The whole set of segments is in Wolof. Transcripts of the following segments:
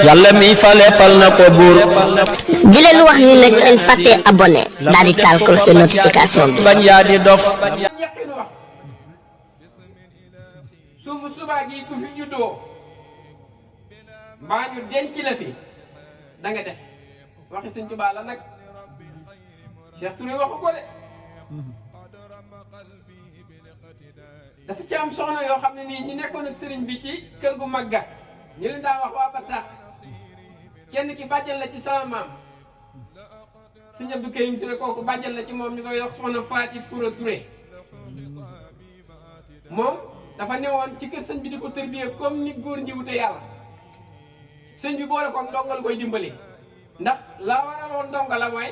yàlla mi fale fal na ko buur di leen wax ni nag leen fàtte abonné daal di taal cloche de notification bi bañ yaa di dof ñaqin wax suufu subaa gi ku fi juddoo mbaa ñu denc la fi da nga def waxi Sëñ Tuubaa la nag Cheikh Touré waxu ko de dafa ci am soxna yoo xam ne nii ñi nekkoon ak sëriñ bi ci kër gu mag ga ñu leen daa wax waa Barsàq kenn ki bàjjal la ci sama maam Sëñ Abdou Karim Touré kooku bàjjal la ci moom ñu koy wax soxna Faati Pura Touré moom dafa newoon ci kër sëñ bi di ko tërbiyee comme ni góor ñi wute yàlla sëñ bi boole ko ndongal koy dimbali ndax la waraloon ndonga la mooy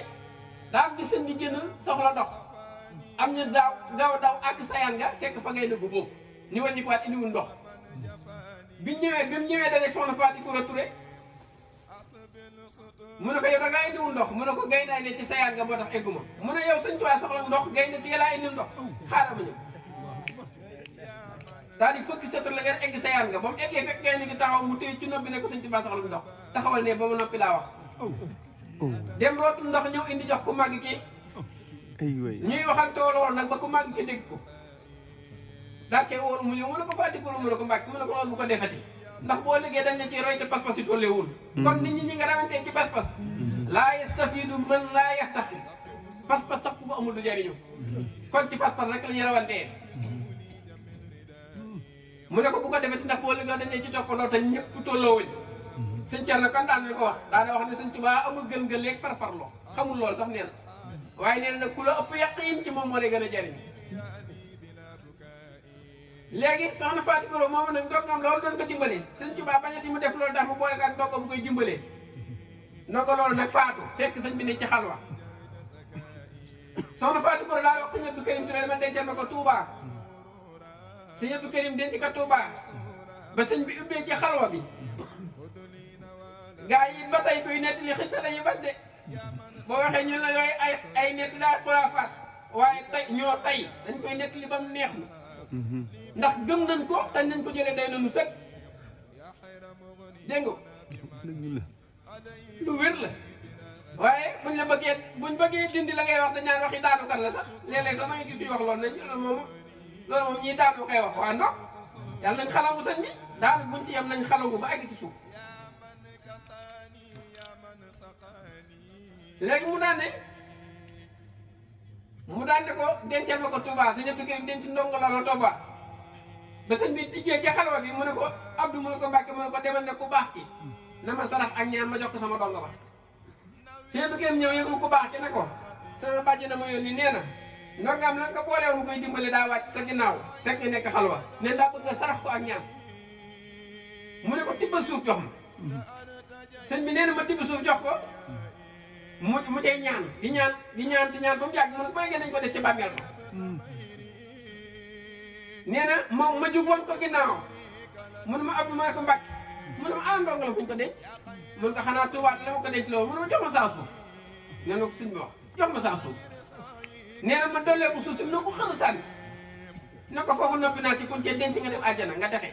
daa am di sëñ bi génn soxla dox am ñu daw ak sayaan nga fekk fa ngay dugg boofu ni wàññi ko waat indiwul ndox bi mu ñëwee dajeeg soxna Faati Pura Touré mu ne ko yow da ngaa indiwul ndox mu ne ko gay daay ne ci sayaan nga moo tax egguma mu ne yow sëñ Tuubaa soxla ndox gay ne teel a indil ndox xaaral ma ñëw daal di fëkk seetul la ngeen egg sayaan nga ba mu eggee fekk gay ne gi taxaw mu téye ci noppi ne ko sëñ Tuubaa soxla ndox taxawal ne ba ma noppi laa wax dem rootul ndox ñëw indi jox ku màgg kii ñuy waxal tooloon nag ba ku màgg ki dégg ko daakee woolu mu ñëw mu ne ko Faati Pura mu ne ko Mbàkke mu ne ko loolu bu ko defati ndax boo liggéey dañ ne ci roy te pas-pas yi tolleewul kon nit ñi nga rawantee ci pas-pas laa yastafiidu man laa yaxtaqi pas-pas sax ku ko amul du jariñu kon ci pas-pas rek la ñu rawantee mu ne ko bu ko defati ndax boo liggéey dañ ne ci toppandoo te ñëpp tolloowuñ sëñ Cerno kan daan ko wax daana wax ne sëñ Tuubaa amul gën-gën léegi farfarloo xamul loolu sax neen waaye nee na ku la ëpp yaqiin ci moom moo lay gën a jariñ léegi soxna Faati Pura moomu nag ndongam loolu doon ko dimbalee sëñ Tuubaa bañati mu def loolu ndax mu boole ko ak ndongo bu koy dimbalee ndongo loolu nag faatu fekk sëñ bi ne ci xalwa soxna Faati Pura daa wax sëñ Abdou Karim Touré dama dencal ma ko Touba sëñ Abdou Karim denc ko Touba ba sëñ bi ubbee ci xalwa bi gaa yi ba tey koy nettali xista dañu bañ de boo waxee ñu ne yooyu ay nettali daa xulaafaat waaye tey ñoo tey dañ koy nettali ba mu neex lu ndax gëm nañ ko te nañ ko jëlee day nañu sëkk dégg nga lu wér la waaye buñ bëggee dindi la ngay wax dañ naan waxi daanukat la sax léeg-léeg sax ma ngi gis wax loolu nañ loolu moom ñii daanu koy wax waa ndox yàlla nañ xalawu sëñ bi daal buñ ci yem nañ xalawu ba egg ci suuf léegi mu daan ne ko dencal ma ko Touba sëñ Abdou Karim denc ndongo la Touba ba sëñ bi tijjee ci xalwa bi mu ne ko Abdou mu ne ko Mbàkke mu ne ko demal ne ku baax ki na ma sarax ak ñaan ma jox ko sama dongo ba sëñ Abdou Karim ñëw yëngu ku baax ki ne ko sama bàjj na ma yónni nee na ndongam la nga boolewoon mu koy dimbale daa wàcc sa ginnaaw fekk nekk xalwa ne daa bëgg nga sarax ko ak ñaan mu ne ko tibbal suuf jox ma sëñ bi nee na ma tibb suuf jox ko mu cay ñaan di ñaan ba mu yàgg man booy ngeen nañ ko def ci bàmmeel ma nee na moom ma jub woon ko ginnaaw mun ma Abdou ma ne ko Mbàkke mun ma ah ndongo la fuñ ko denc mun ko xanaa tuwaat la ma ko denc loolu mun ma jox ma saa suuf nee na ko suñ bi wax jox ma saa suuf nee na ma dollee ko suuf si na ko xël sànni ne ko foofu noppi naa ci kuñ cee denc nga dem àjjana nga texe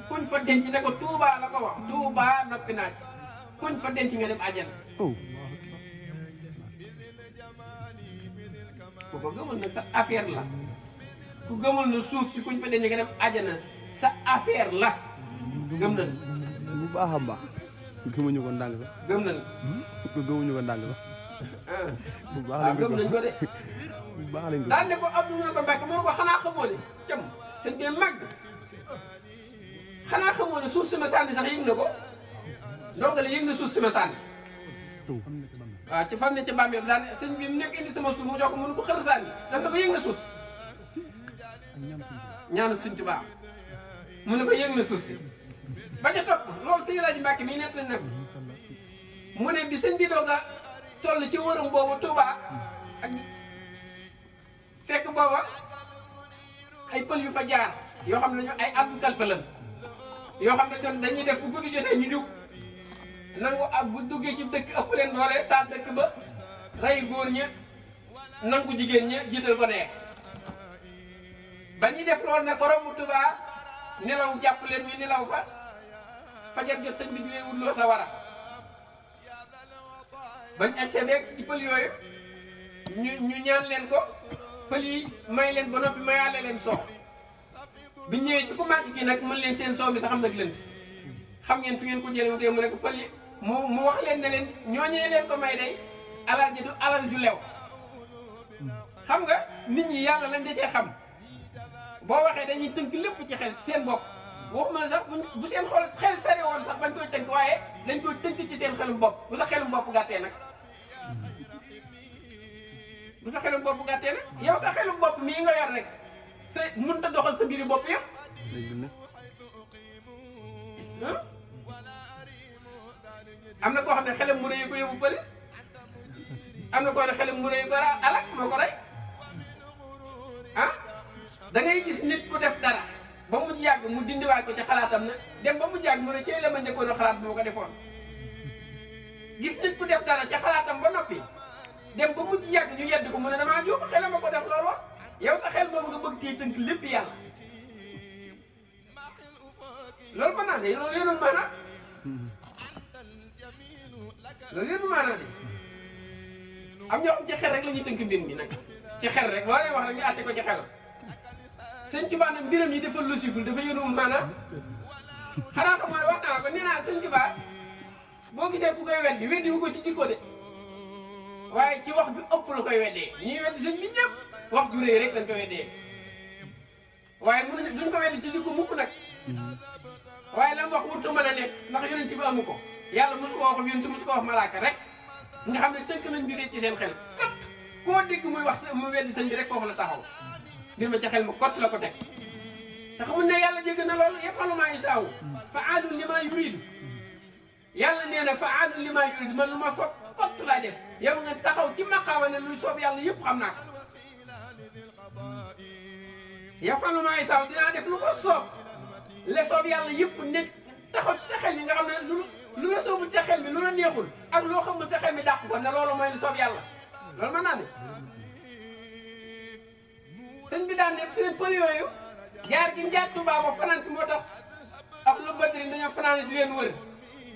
kuñ fa denc ne ko Touba la ko wax Touba noppi naa ci kuñ fa denc nga dem àjjana ku ko gëmul nag sa affaire la ku gëmul na suuf si kuñ fa denc nga dem àjjana sa affaire la gëm nañ bu baax a baax gëmuñu ko ndànk sax gëm nañ gëmuñu ko ndànk sax bu baax waaw gëm nañ ko de bu baax lañ ko daal ne ko Abdou mu ne ko Mbàkke mu ne ko xanaa xamoo ne cam sëñ bi màgg xanaa xamoo ne suuf si ma sànni sax yëg na ko ndongo la yëg na suuf si ma sànni waaw ci fan ne ci bàmmeel daan sëñ bi mu nekk indi sama suuf mu jox ko mënu ko xël sànni daf na ko yëg na suuf ñaanu sëñ ci baax mu ne ko yëg na suuf si bañ a topp loolu sëñ Laaji Mbàkke mii nett na ko mu ne bi sëñ bi doog a toll ci wëram boobu Touba ak fekk booba ay pël yu fa jaar yoo xam ne ñu ay abdu kalpalan yoo xam ne dañuy def bu guddi jotee ñu jug nangu ak bu duggee ci dëkk ëpp leen doole taal dëkk ba rey góor ña nangu jigéen ña jiital ko dee ba ñuy def loolu ne ko romb Touba nelaw jàpp leen ñu nelaw fa fajar jot sëñ bi di leen wutloo sa wara bañ accès rek ci pël yooyu ñu ñaan leen ko pël yi may leen ba noppi mayaale leen soow bi ñëwee ci ku màgg gi nag mën leen seen soow bi sax am nag lënt xam ngeen fi ngeen ko jëlee mu mu ne ko pël yi mu wax leen ne leen ñooñee leen ko may day alal ji du alal ju lew xam nga nit ñi yàlla lañ desee xam boo waxee dañuy tënk lépp ci xel seen bopp waxuma la sax bu seen xel sare woon sax bañ koy tënk waaye dañ koy tënk ci seen xelum bopp bu sa xelum bopp gàttee nag bu sa xelum bopp gàttee nag yow sa xelum bopp mii nga yor rek sa mënut a doxal sa mbiri bopp yëpp am na koo xam ne xelam mu rëy ko yóbbu pëlis am na koo xam ne xelam mu rëy ko alak moo ko rey ah da ngay gis nit ku def dara ba mu yàgg mu dindiwaat ko ci xalaatam na dem ba mu yàgg mu ne ci la ma njëkkoon a xalaat bu ma ko defoon gis nit ku def dara ci xalaatam ba noppi dem ba mu yàgg ñu yedd ko mu ne damaa juum xelam ma ko def loolu yow sa xel moom nga bëgg cee tënk lépp yàlla loolu mën naa de loolu yéenoon maanaam loolu yéen maanaam de am ñoo xam ci xel rek la ñuy tënk mbir mi nag ci xel rek loo leen wax rek ñu àtte ko ci xelam sëñ Tuubaa nag mbiram yi dafa logique dafa yéenul maanaam xanaa xam nga wax naa ko nee naa sëñ Tuubaa boo gisee ku koy weddi weddi wu ko ci jikko de waaye ci wax bi ëpp la koy weddee ñuy weddi sëñ bi ñëpp wax ju rëy rek dañ ko weddee waaye mun duñ ko weddi ci jikko mukk nag waaye lan wax wurtu mën a nekk ndax yonent bi amu ko yàlla mosu ko wax yonent mosu ko wax malaaka rek nga xam ne tënk nañ mbir ci seen xel kat koo dégg muy wax mu weddi sëñ bi rek foofu la taxaw mbir ma ca xel ma kott la ko teg te xamul ne yàlla jégg na loolu yafalu maa yashaa fa'aalun limaa yuriidu yàlla nee na fa'aalun limaa yuriidu man lu ma foog kott laa def yow nga taxaw ci maqaama ne luy soob yàlla yëpp xam naa ko yafalu maa yashaa dinaa def lu ko soob le soob yàlla yëpp nekk taxaw ci sa xel yi nga xam ne lu la soobul sa xel mi lu la neexul ak loo xamul sa xel mi dàq ko ne loolu mooy lu soob yàlla loolu mën naa ne sëñ bi daan def seen pël yooyu jaar gi njaaj Tuubaa ba fanaan si moo tax ak lu badri dañoo fanaan di leen wër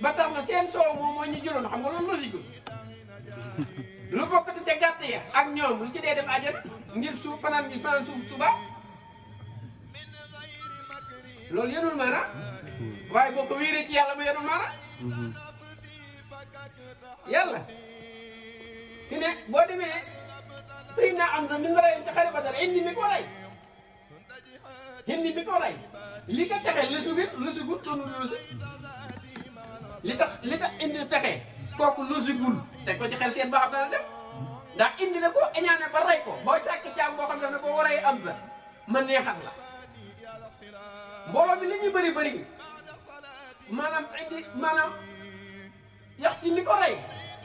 ba tax na seen soow moom moo ñu jëloon xam nga loolu logique lu bokkati ca gàtt ya ak ñoom lu ci dee dem àjjana ngir suuf fanaan gi fanaan suuf Tuubaa loolu yenul maanaam waaye boo ko wéeree ci yàlla mu yenul maanaam yàlla fi ne boo demee Seydina Amza mi nga reyoon ci xare Badar indi mi ko rey li ko texee lu sugul tonu losi li tax indi texee kooku losigul teg ko ci xel seen ba xam dana def ndax indi la ko añaane ba rey ko boo tàkk caam boo xam ne boo waree Amza ma neexal la mbooloo bi li ñuy bëri maanaam indi maanaam yax si mi ko rey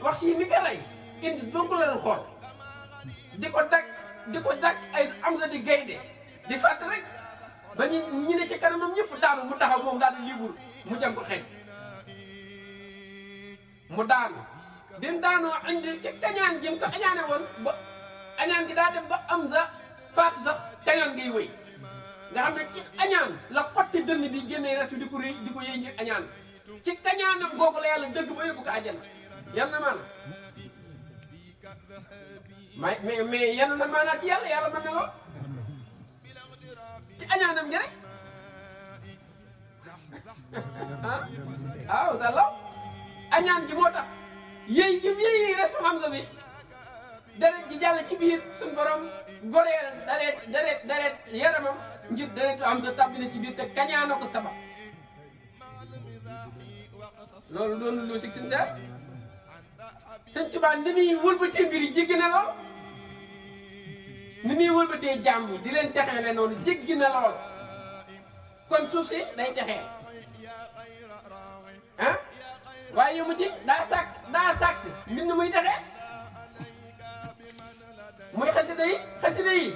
wax si mi ko rey indi donc la doon xool di ko dag ay Amza di gaynde di fàtt rek ba ñi ne ci kanamam ñëpp daanu mu taxaw moom daal di liibur mu jëm ko xeeñ mu daanu bi mu daanoo indi ci kañaan gi mu ko añaane woon ba añaan gi daa dem ba Amza faatu sax kañaan ngay wéy nga xam ne ci añaan la xotti dënn bi génnee resu di ko rëy di ko yëy ngi añaan ci kañaanam googu la yàlla dëgg ba yóbbu ko àjjana yan na maana mais yan na maanaa ci yàlla mën na loo ci añaanam gi rek waaw sa law añaan gi moo tax yëy gi yëy resu Hamza bi deret ji jàll ci biir suñ borom goreel dareet yaramam ngir dareetu Hamza tàbbi na ci biir te kañaana ko sabab loolu doonu loo sig sincère Sëñ Tuubaa ni muy wëlbatee mbir yi jéggi na lool ni muy wëlbatee jaam yi di leen texeele noonu jéggi na lool kon suuf si day texee ah waaye yow mu ci daa sàkk mbind muy texee muy xasida yi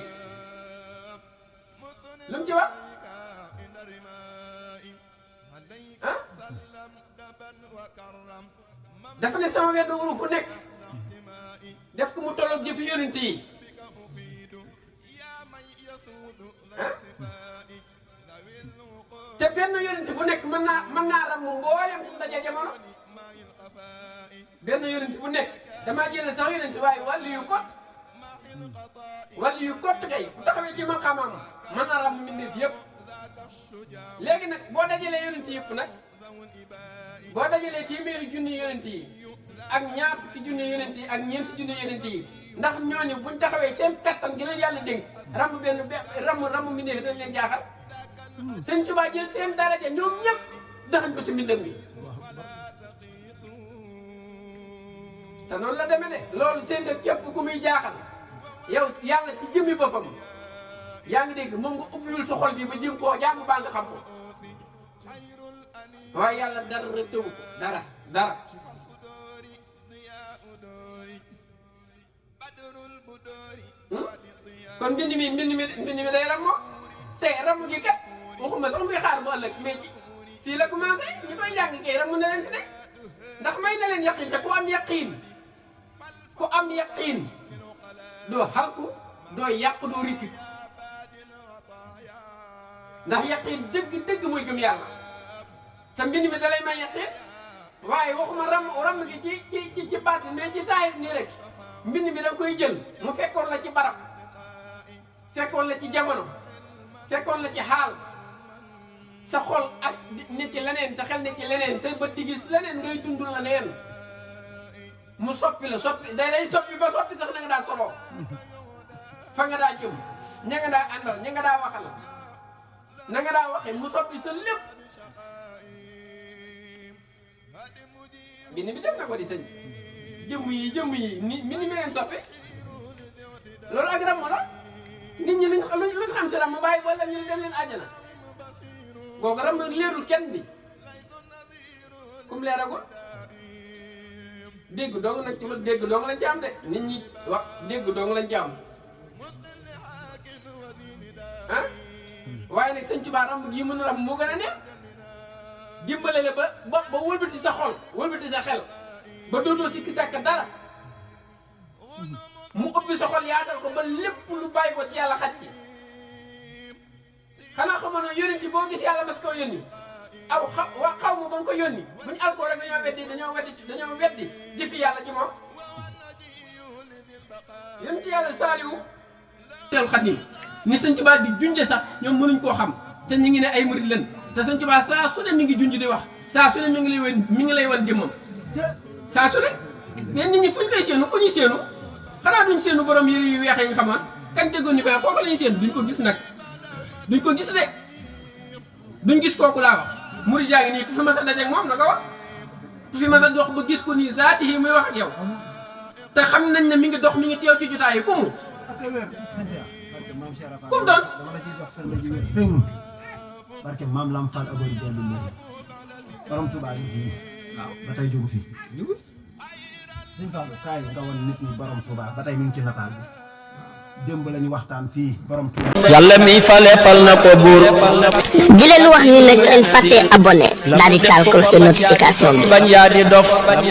lu mu ci wax ah dafa ne sama wedd wuru fu nekk def ko mu tolloog jëfi yonent yi ah te benn yonent bu nekk mën naa ram mu mboolem su ndaje jamono benn yonent bu nekk damaa jëlee sax yonent waaye wàllu yu kott kay bu taxawee ci ma xamam mën na ram mbindeef yëpp. léegi nag boo dajalee yonent yëpp nag boo dajalee téeméeri junni yonent yi ak ñaar fukki junni yonent yi ak ñeenti junni yonent yi ndax ñooñu buñ taxawee seen kattan gi leen yàlla dénk ram ram mbindeef dañ leen jaaxal. Sëñ Tuubaa jël seen daraja ñoom ñëpp daxañ ko ci mbindam bi te noonu la demee de loolu seen dëkk képp ku muy jaaxal yow yàlla ci jëmmi boppam yaa ngi dégg moom nga ubbiwul sa xol bi ba jëm koo jàng baa nga xam ko waaye yàlla dara rek tëwu ko dara kon mbind mi day ram moo te ram gi kat waxuma sax muy xaar bu ëllëg mais ci fii la commencé ñi koy jàng kay ram na leen fi ne ndax may na leen yaqiin te ku am yaqiin doo xalku doo yàq doo rikki ndax yaqiin dëgg mooy gëm yàlla te mbind mi da lay may yaqiin waaye waxuma ram gi ci baatin mais ci saahir nii rek mbind mi da koy jël mu fekkoon la ci barab fekkoon la ci jamono fekkoon la ci xaal sa xol ak ne ci leneen sa xel ne ci leneen sa bët di gis leneen ngay dund la neen mu soppi day lay soppi ba soppi sax na nga daa soloo fa nga daa jëm ña nga daa àndal ña nga daa waxal na nga daa waxee mu soppi sa lépp bind bi def na ko di sëñ jëmm yi ni mi leen soppi loolu ak ram la nit ñi luñ xam si ram mu bàyyi wala ñu dem leen àjjana googu ram leerul kenn bi kum leeragul dégg dong nag ci dégg dong lañ ci am de nit ñi wax dégg dong lañ ci am ah waaye nag sëñ Tuubaa ram gii mën a ram moo gën a neex dimbale la ba wëlbati sa xol wëlbati sa xel ba dootoo sikki sàkk dara mu ubbi sa xol yaatal ko ba lépp lu bàyyi ko ci yàlla xaj ci xanaa xamoon na yónent yi boo gis yàlla mas koo yónni xaw ma ba nga ko yónni buñu alkoo rek dañoo weddi jëfi yàlla ci moom yónent yàlla Saaliwu seel Xaadim ni Sëñ Tuubaa di junje sax ñoom mënuñ koo xam te ñu ngi ne ay murid leen te Sëñ Tuubaa saa su ne mi ngi junj di wax saa su ne mi ngi lay wan jëmmam saa su ne mais nit ñi fuñ koy séenu ku ñuy séenu xanaa duñ séenu borom yëre yu weex yi nga xamoon kañ déggoon ñu koy kooku la ñuy séenu duñ ko gis nag duñ ko gis de duñ gis kooku laa wax murid yaa ngi nii ku fi mas a dajeeg moom na ko wax ku fi mas a dox ba gis ko nii zaati yi muy wax ak yow te xam nañ ne mi ngi dox mi ngi teew ci jotaay yi ku mu doon barke maam Lam Fall abori dellu mbir borom Tuubaa yi fii waaw ba tey jógu fi Sëñ Fallu kaay nga woon nit ñi borom Tuubaa ba tey mi ngi ci nataal bi démb lañu waxtaan fii borom Tuubaa yàlla mi fale fal na ko buur di leen wax ni nag ngeen fàtte abonné daal di taal cloche de notification bi bañ yaa di dof